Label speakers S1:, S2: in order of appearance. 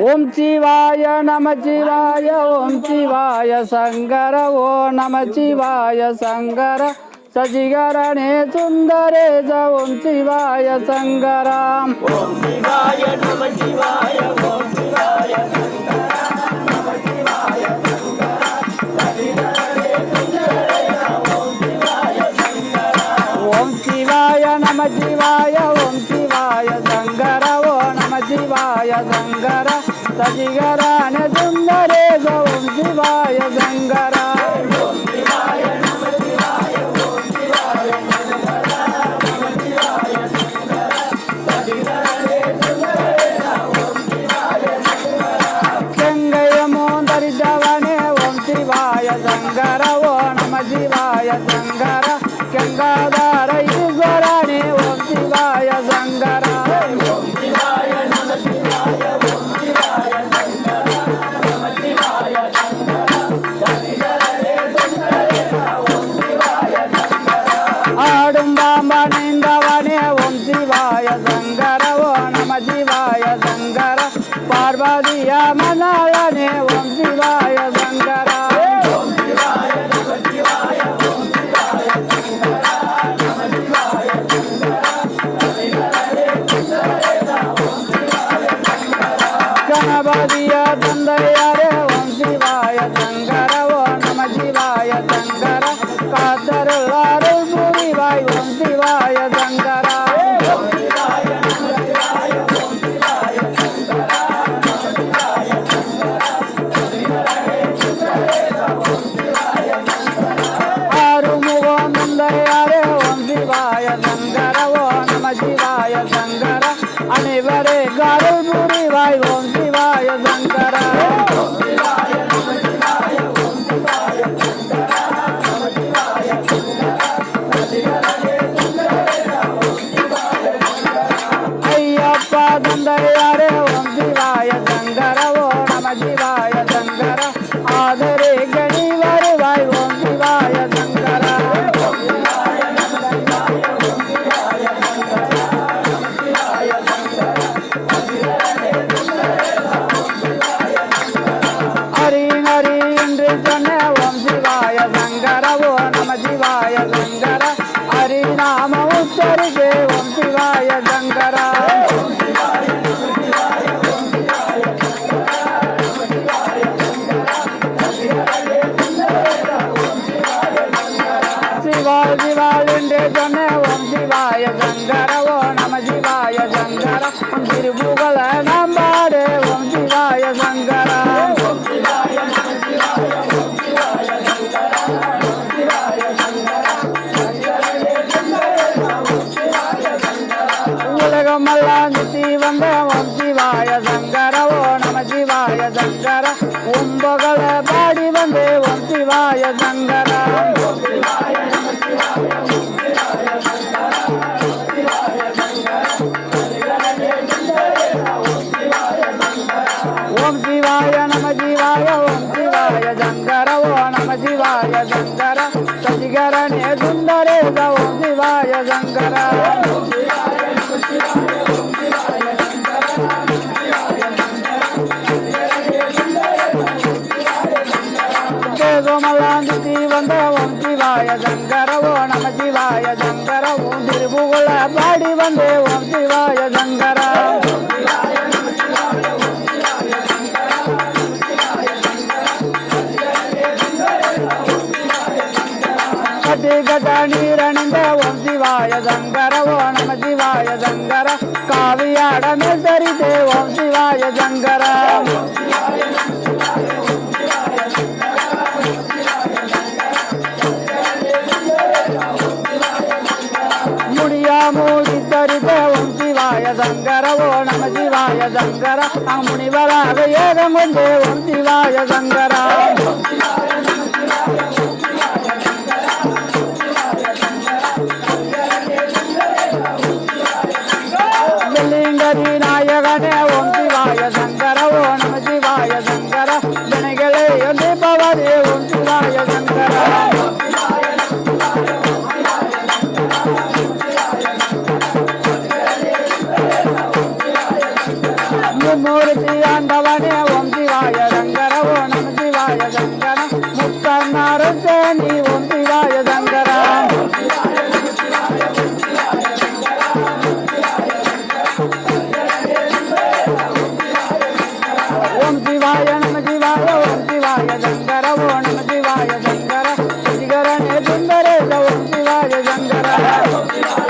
S1: ஓம் சிவாய நம சிவாய ஓம் சிவாய சங்கர ஓ நம சிவாய சங்கர சசிகரணே சுந்தரேச ஓம் சிவாய சங்கராம்
S2: ஓம் சிவாய நம சிவாய ஓம் சிவாய சங்கர நம சிவாய சங்கர சசிகரணே சுந்தரேச ஓம் சிவாய சங்கர
S1: ஓம் சிவாய நம சிவாய ஓம் சிவாய சங்கர ஓ நம சிவாய சங்கர சசிகரணே சுந்தரேச ஓம் சிவாய சங்கர
S2: ஓம் சிவாய நம சிவாய ஓம் சிவாய சங்கர நம சிவாய சங்கர சசிகரணே சுந்தரேச ஓம் சிவாய சங்கர
S1: செங்கையமோ தரித்தவனே ஓம் சிவாய சங்கர ஓ நம சிவாய சங்கர கங்காதார ஈஸ்வரனே ஓம் சிவாய சங்கர
S2: ஓம் சிவாய நம சிவாய ஓம் சிவாய சங்கர நம சிவாய சங்கர சசிகரணே சுந்தரேச ஓம் சிவாய சங்கர
S1: ஆடும் பாம்பா நீந்தவனே ஓம் சிவாய சங்கர ஓ நம சிவாய சங்கர பார்வதிய மணாளனே ஓம் சிவாய சங்கர
S2: ஓம் சிவாய நம சிவாய ஓம் சிவாய சங்கர நம சிவாய சங்கர சசிகரணே சுந்தரேச ஓம் சிவாய சங்கர
S1: கணபதிய தந்தையாரே ஓம் சிவாய சங்கர ஓ நம சிவாய சங்கர காத்தருளாரல் புரிவாய் ஓம் சிவாய சங்கர
S2: ஓம் சிவாய நம சிவாய ஓம் சிவாய சங்கர நம சிவாய சங்கர சசிகரணே சுந்தரேச ஓம் சிவாய சங்கர
S1: ஆறுமுகம் தந்தையாரே ஓம் சிவாய சங்கர ஓ நம சிவாய சங்கர அனைவரே காரல் புரிவாய் ஓம் சிவாய சங்கர
S2: ஓம் சிவாய நம சிவாய ஓம் சிவாய சங்கர நம சிவாய சங்கர சசிகரணே சுந்தரேச ஓம் சிவாய சங்கர
S1: ஐயப்பா தந்தையாரே ஓம் சிவாய சங்கர ஓ நம சிவாய சங்கர ஆதரே கணி வருவாய் ஓம் சிவாய சங்கர
S2: ஓம் சிவாய நம சிவாய ஓம் சிவாய சங்கர நம சிவாய சங்கர சசிகரணே சுந்தரேச ஓம் சிவாய சங்கர
S1: ஹரி ஹரி என்று சொன்ன ஓம் சிவாய சங்கர ஓ நம சிவாய சங்கர ஹரி நாம உச்சரிக்கே ஓம் சிவாய சங்கர
S2: ஓம் சிவாய நம சிவாய ஓம் சிவாய சங்கர நம சிவாய சங்கர சசிகரணே சுந்தரேச ஓம் சிவாய சங்கர
S1: சிவாய் சிவாய் என்று சொன்ன ஓம் சிவாய சங்கர ஓ நம சிவாய சங்கர உன் திருப்புகழ நாம் பாடு ஓம் சிவாய சங்கர
S2: ஓம் சிவாய நம சிவாய ஓம் சிவாய சங்கர நம சிவாய சங்கர சசிகரணே சுந்தரேச ஓம் சிவாய சங்கர
S1: உலகமெல்லாம் சுத்தி வந்த ஓம் சிவாய சங்கர ஓ நம சிவாய சங்கர உம்பகல பாடி வந்தே ஓம் சிவாய சங்கர
S2: ஓம் சிவாய நம சிவாய ஓம் சிவாய சங்கர நம சிவாய சங்கர சசிகரணே சுந்தரேச ஓம் சிவாய சங்கர
S1: ஓம் சிவாய நம சிவாய ஓம் சிவாய சங்கர ஓ நம சிவாய சங்கர சசிகரணே சுந்தரேச ஓம் சிவாய சங்கர
S2: ஓம் சிவாய நம சிவாய ஓம் சிவாய சங்கர நம சிவாய சங்கர சசிகரணே சுந்தரேச ஓம் சிவாய சங்கர
S1: தேகமெல்லாம் சுத்தி வந்த ஓம் சிவாய சங்கர ஓ நம சிவாய சங்கர ஓம் திருப்புகழ பாடி வந்தே ஓம் சிவாய சங்கர
S2: ஓம் சிவாய நம சிவாய ஓம் சிவாய சங்கர நம சிவாய சங்கர சசிகரணே சுந்தரேச ஓம் சிவாய சங்கர
S1: கட்டி கட்ட நீரணிந்த ஓம் சிவாய சங்கர ஓ நம சிவாய சங்கர காவியாடமே தரித்தே ஓம் சிவாய சங்கர
S2: ஓம் சிவாய நம சிவாய ஓம் சிவாய சங்கர நம சிவாய சங்கர சசிகரணே சுந்தரேச ஓம் சிவாய சங்கர
S1: முடியா மூடி தரித்த ஓம் சிவாய சங்கர ஓ நம சிவாய சங்கர முனிவராக ஏகம் கொண்டே ஓம் சிவாய சங்கர
S2: ஓம் சிவாய நம சிவாய ஓம் சிவாய சங்கர நம சிவாய சங்கர சசிகரணே சுந்தரேச ஓம் சிவாய சங்கர
S1: வெள்ளிங்கரி நாயகனே ஓம் சிவாய சங்கர ஓ நம சிவாய சங்கர ஜனங்களே பவரே ஓம் சிவாய சங்கர
S2: ஓம் சிவாய நம சிவாய ஓம் சிவாய சங்கர நம சிவாய சங்கர சசிகரணே சுந்தரேச ஓம் சிவாய சங்கர
S1: மும்மூர்த்தி ஆண்ட भवानी ओम शिवाय शंकर नम शिवाय शंकर मुक्तनारदनी ओम शिवाय शंकर ओम शिवाय नम शिवाय ओम शिवाय शंकर नम शिवाय शंकर जिगरणे सुंदर ओम शिवाय शंकर